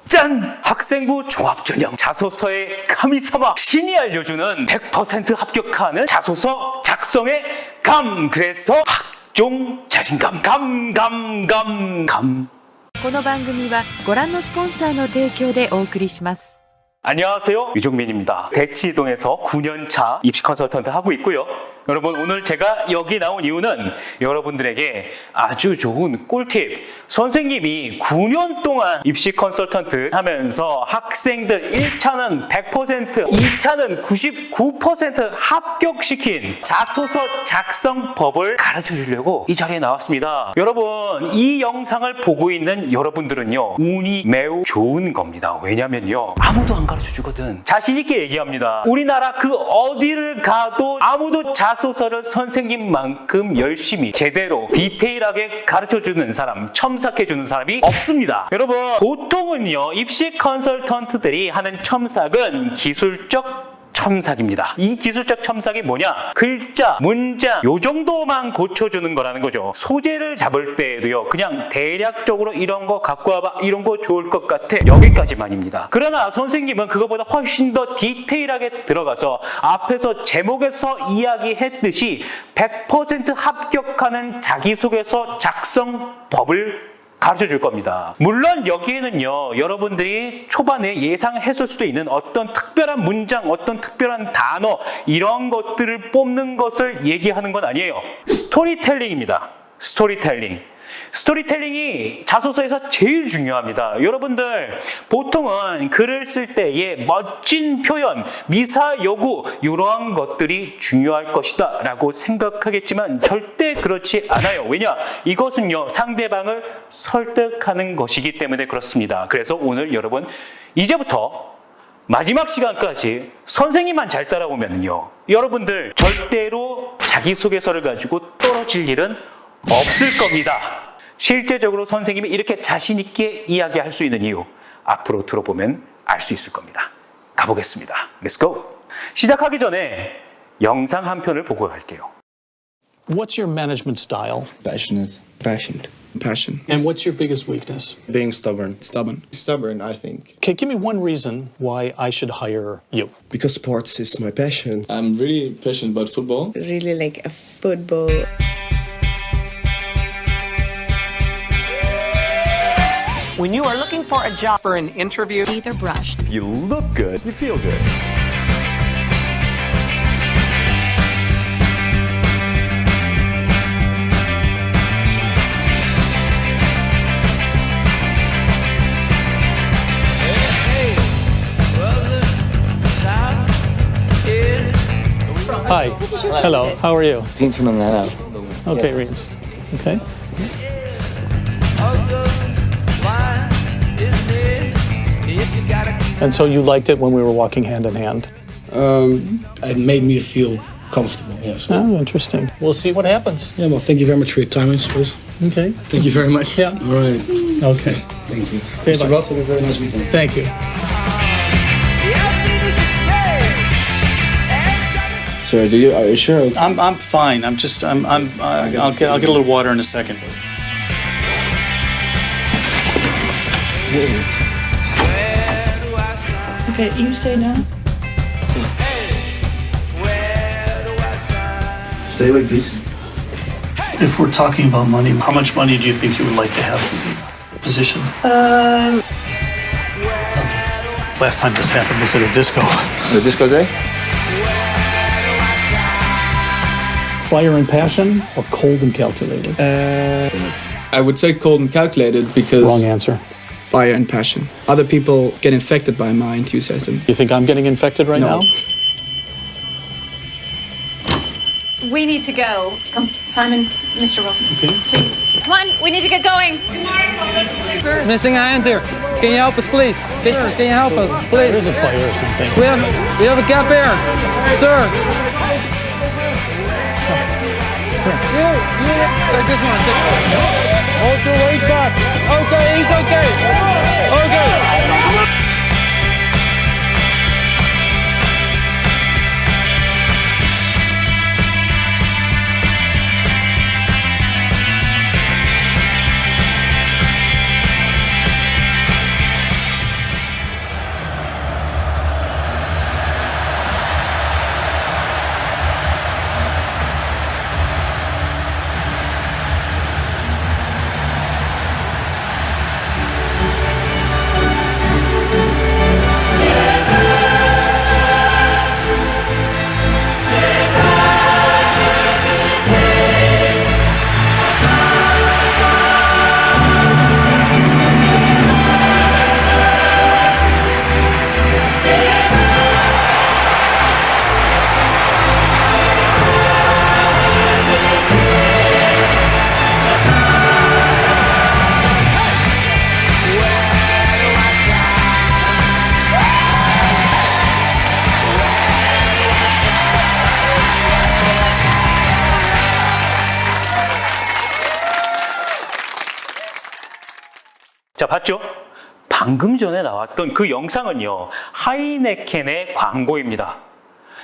짠! 학생부 종합전형 자소서의 카미사마 신이 알려주는 100% 합격하는 자소서 작성의 감. 그래서 학종 자신감. 감. この番組はご覧のスポンサーの提供でお送りします。 안녕하세요. 유종민입니다. 대치동에서 9년차 입시 컨설턴트 하고 있고요. 여러분, 오늘 제가 여기 나온 이유는 여러분들에게 아주 좋은 꿀팁. 선생님이 9년 동안 입시 컨설턴트 하면서 학생들 1차는 100%, 2차는 99% 합격시킨 자소서 작성법을 가르쳐 주려고 이 자리에 나왔습니다. 여러분, 이 영상을 보고 있는 여러분들은요, 운이 매우 좋은 겁니다. 왜냐면요, 아무도 안 가르쳐 주거든. 자신있게 얘기합니다. 우리나라 그 어디를 가도 아무도 자소서를 선생님만큼 열심히 제대로 디테일하게 가르쳐주는 사람, 첨삭해주는 사람이 없습니다. 여러분, 보통은요, 입시 컨설턴트들이 하는 첨삭은 기술적 첨삭입니다. 이 기술적 첨삭이 뭐냐? 글자, 문장 요 정도만 고쳐주는 거라는 거죠. 소재를 잡을 때에도요, 그냥 대략적으로 이런 거 갖고 와봐, 이런 거 좋을 것 같아, 여기까지만입니다. 그러나 선생님은 그거보다 훨씬 더 디테일하게 들어가서 앞에서 제목에서 이야기했듯이 100% 합격하는 자기소개서 작성법을 가르쳐 줄 겁니다. 물론 여기에는요, 여러분들이 초반에 예상했을 수도 있는 어떤 특별한 문장, 어떤 특별한 단어, 이런 것들을 뽑는 것을 얘기하는 건 아니에요. 스토리텔링입니다. 스토리텔링이 자소서에서 제일 중요합니다. 여러분들, 보통은 글을 쓸 때의 멋진 표현, 미사 여구, 이러한 것들이 중요할 것이다 라고 생각하겠지만 절대 그렇지 않아요. 왜냐? 이것은요, 상대방을 설득하는 것이기 때문에 그렇습니다. 그래서 오늘 여러분, 이제부터 마지막 시간까지 선생님만 잘 따라오면요, 여러분들 절대로 자기소개서를 가지고 떨어질 일은 없을 겁니다. 실제적으로 선생님이 이렇게 자신 있게 이야기할 수 있는 이유, 앞으로 들어보면 알 수 있을 겁니다. 가보겠습니다. Let's go. 시작하기 전에 영상 한 편을 보고 갈게요. What's your management style? Passionate. Passion. And what's your biggest weakness? Being stubborn. Stubborn, I think. Okay, give me one reason why I should hire you. Because sports is my passion. I'm really passionate about football. Really like a football. When you are looking for a job for an interview, teeth are brushed. You look good, you feel good. Hi. Hello. How are you? Okay, Yes. Reens. Okay. And so you liked it when we were walking hand in hand? It made me feel comfortable, yes. Oh, interesting. We'll see what happens. Yeah, well, thank you very much for your time, I suppose. Okay. Thank you very much. Yeah. All right. Okay. Thank you. Okay, Mr. bye. Russell, very nice meeting you. Thank you. Sir, are you sure? I'm fine. I'll get a little water in a second. Okay, you say no. Stay like this. If we're talking about money, how much money do you think you would like to have for the position? Last time this happened was at a disco. The disco day? Fire and passion or cold and calculated? I would say cold and calculated because Wrong answer. fire and passion. Other people get infected by my enthusiasm. You think I'm getting infected right No. now? We need to go. Come, Simon, Mr. Ross. Okay. Please. Come on, we need to get going. Missing a hand here. Can you help us, please? Can you help us, please? There's a fire or something. We have a gap here, sir. This one. Hold your weight back. Okay, he's okay. Okay. 자, 봤죠? 방금 전에 나왔던 그 영상은요, 하이네켄의 광고입니다.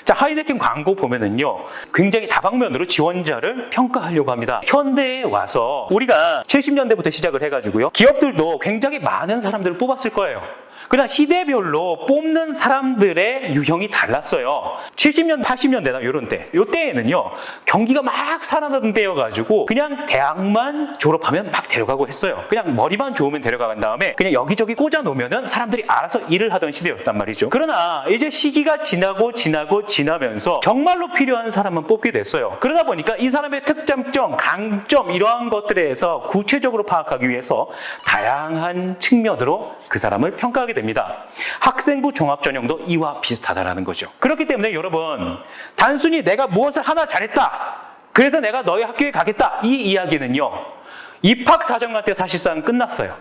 자, 하이네켄 광고 보면은요, 굉장히 다방면으로 지원자를 평가하려고 합니다. 현대에 와서 우리가 70년대부터 시작을 해가지고요, 기업들도 굉장히 많은 사람들을 뽑았을 거예요. 그러나 시대별로 뽑는 사람들의 유형이 달랐어요. 70년, 80년대나 이런 때. 이때에는요, 경기가 막 살아나던 때여가지고 그냥 대학만 졸업하면 막 데려가고 했어요. 그냥 머리만 좋으면 데려간 다음에 그냥 여기저기 꽂아놓으면 사람들이 알아서 일을 하던 시대였단 말이죠. 그러나 이제 시기가 지나면서 정말로 필요한 사람은 뽑게 됐어요. 그러다 보니까 이 사람의 특장점, 강점 이러한 것들에 대해서 구체적으로 파악하기 위해서 다양한 측면으로 그 사람을 평가하게 됩니다. 학생부 종합전형도 이와 비슷하다라는 거죠. 그렇기 때문에 여러분, 단순히 내가 무엇을 하나 잘했다, 그래서 내가 너희 학교에 가겠다, 이 이야기는요, 입학사정관 때 사실상 끝났어요.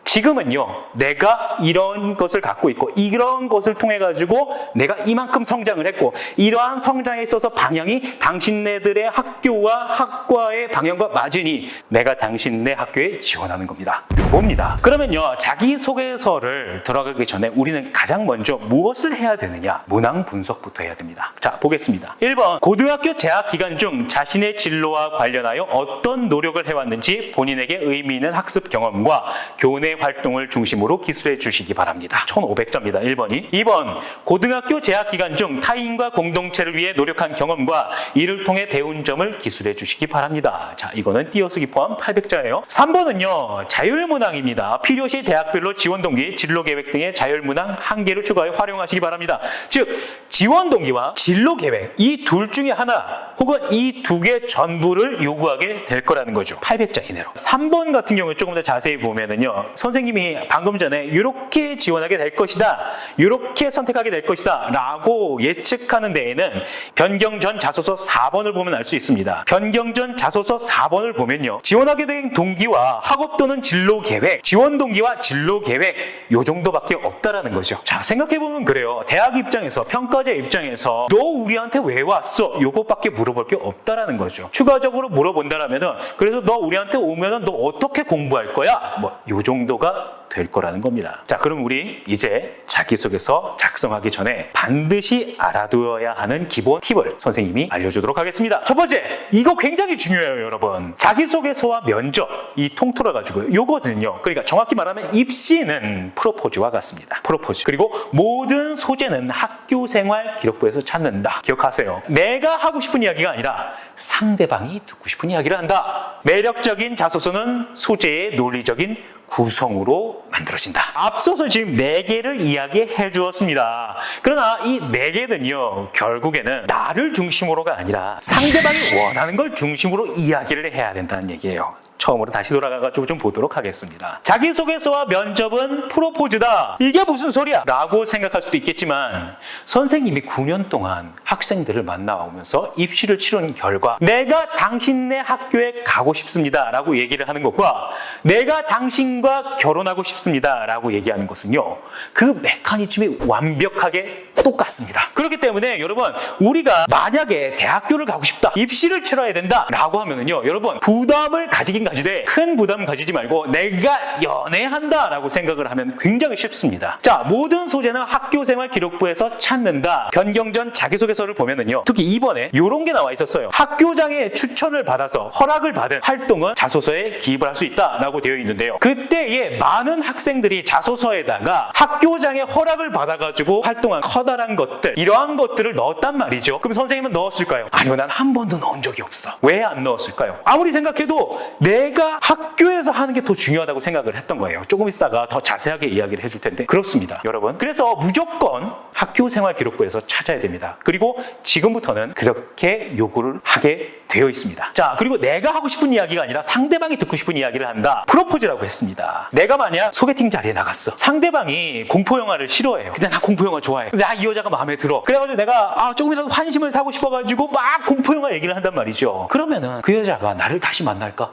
지금은요, 내가 이런 것을 갖고 있고 이런 것을 통해 가지고 내가 이만큼 성장을 했고 이러한 성장에 있어서 방향이 당신네들의 학교와 학과의 방향과 맞으니 내가 당신네 학교에 지원하는 겁니다. 요겁니다. 그러면요, 자기소개서를 들어가기 전에 우리는 가장 먼저 무엇을 해야 되느냐? 문항 분석부터 해야 됩니다. 자, 보겠습니다. 1번, 고등학교 재학 기간 중 자신의 진로와 관련하여 어떤 노력을 해왔는지 본인에게 의미 있는 학습 경험과 교내 활동을 중심으로 기술해 주시기 바랍니다. 1500점입니다. 1번이. 2번, 고등학교 재학 기간 중 타인과 공동체를 위해 노력한 경험과 이를 통해 배운 점을 기술해 주시기 바랍니다. 자, 이거는 띄어쓰기 포함 800자예요. 3번은요, 자율문항입니다. 필요시 대학별로 지원동기, 진로계획 등의 자율문항 1개를 추가해 활용하시기 바랍니다. 즉, 지원동기와 진로계획, 이 둘 중에 하나 혹은 이 두 개 전부를 요구하게 될 거라는 거죠. 800자 이내로. 3번 같은 경우에 조금 더 자세히 보면은요, 선생님이 방금 전에 이렇게 지원하게 될 것이다, 이렇게 선택하게 될 것이다 라고 예측하는 데에는 변경 전 자소서 4번을 보면 알 수 있습니다. 변경 전 자소서 4번을 보면요, 지원하게 된 동기와 학업 또는 진로 계획, 지원 동기와 진로 계획 요 정도밖에 없다라는 거죠. 자, 생각해보면 그래요. 대학 입장에서, 평가자 입장에서 너 우리한테 왜 왔어? 요것밖에 물어볼 게 없다라는 거죠. 추가적으로 물어본다라면은, 그래서 너 우리한테 오면은 너 어떻게 공부할 거야? 뭐 요 정도가 될 거라는 겁니다. 자, 그럼 우리 이제 자기소개서 작성하기 전에 반드시 알아두어야 하는 기본 팁을 선생님이 알려주도록 하겠습니다. 첫 번째, 이거 굉장히 중요해요, 여러분. 자기소개서와 면접, 이 통틀어 가지고요, 요거는요, 그러니까 정확히 말하면 입시는 프로포즈와 같습니다. 프로포즈. 그리고 모든 소재는 학교생활 기록부에서 찾는다. 기억하세요. 내가 하고 싶은 이야기가 아니라 상대방이 듣고 싶은 이야기를 한다. 매력적인 자소서는 소재의 논리적인 구성으로 만들어진다. 앞서서 지금 4개를 이야기해 주었습니다. 그러나 이 4개는요, 결국에는 나를 중심으로가 아니라 상대방이 원하는 걸 중심으로 이야기를 해야 된다는 얘기예요. 처음으로 다시 돌아가가지고 좀 보도록 하겠습니다. 자기소개서와 면접은 프로포즈다. 이게 무슨 소리야? 라고 생각할 수도 있겠지만, 선생님이 9년 동안 학생들을 만나오면서 입시를 치른 결과 내가 당신네 학교에 가고 싶습니다 라고 얘기를 하는 것과 내가 당신과 결혼하고 싶습니다 라고 얘기하는 것은요, 그 메커니즘이 완벽하게 똑같습니다. 그렇기 때문에 여러분, 우리가 만약에 대학교를 가고 싶다, 입시를 치러야 된다 라고 하면은요, 여러분, 부담을 가지긴 가지되 큰 부담 가지지 말고 내가 연애한다 라고 생각을 하면 굉장히 쉽습니다. 자, 모든 소재는 학교생활 기록부에서 찾는다. 변경 전 자기소개서를 보면은요, 특히 2번에 이런 게 나와 있었어요. 학교장의 추천을 받아서 허락을 받은 활동은 자소서에 기입을 할 수 있다 라고 되어 있는데요, 그때에 많은 학생들이 자소서에다가 학교장의 허락을 받아가지고 활동한 커다란 것들, 이러한 것들을 넣었단 말이죠. 그럼 선생님은 넣었을까요? 아니요, 난 한 번도 넣은 적이 없어. 왜 안 넣었을까요? 아무리 생각해도 내가 학교에서 하는 게 더 중요하다고 생각을 했던 거예요. 조금 있다가 더 자세하게 이야기를 해줄 텐데 그렇습니다, 여러분. 그래서 무조건 학교생활 기록부에서 찾아야 됩니다. 그리고 지금부터는 그렇게 요구를 하게 되어 있습니다. 자, 그리고 내가 하고 싶은 이야기가 아니라 상대방이 듣고 싶은 이야기를 한다. 프로포즈라고 했습니다. 내가 만약 소개팅 자리에 나갔어. 상대방이 공포영화를 싫어해요. 근데 나 공포영화 좋아해. 근데 이 여자가 마음에 들어. 그래가지고 내가 조금이라도 환심을 사고 싶어가지고 막 공포영화 얘기를 한단 말이죠. 그러면은 그 여자가 나를 다시 만날까?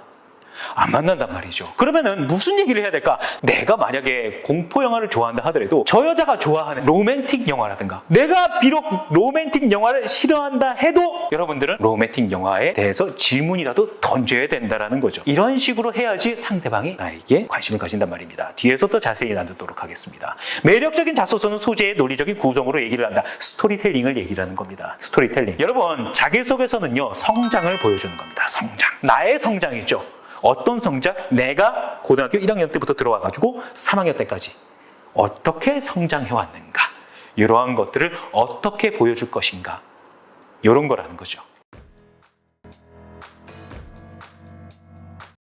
안 만난단 말이죠. 그러면은 무슨 얘기를 해야 될까? 내가 만약에 공포 영화를 좋아한다 하더라도 저 여자가 좋아하는 로맨틱 영화라든가 내가 비록 로맨틱 영화를 싫어한다 해도 여러분들은 로맨틱 영화에 대해서 질문이라도 던져야 된다라는 거죠. 이런 식으로 해야지 상대방이 나에게 관심을 가진단 말입니다. 뒤에서 더 자세히 나누도록 하겠습니다. 매력적인 자소서는 소재의 논리적인 구성으로 얘기를 한다. 스토리텔링을 얘기를 하는 겁니다. 스토리텔링. 여러분, 자기소개서는요, 성장을 보여주는 겁니다. 성장. 나의 성장이죠. 어떤 성장? 내가 고등학교 1학년 때부터 들어와가지고 3학년 때까지 어떻게 성장해왔는가? 이러한 것들을 어떻게 보여줄 것인가? 이런 거라는 거죠.